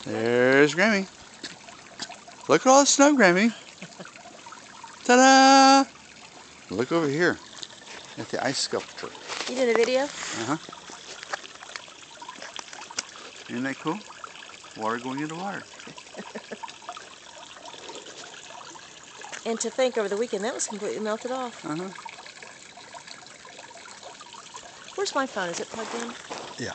There's Grammy. Look at all the snow, Grammy. Ta-da! Look over here at the ice sculpture. You did a video? Uh-huh. Isn't that cool? Water going into water. And to think, over the weekend, that was completely melted off. Uh-huh. Where's my phone? Is it plugged in? Yeah.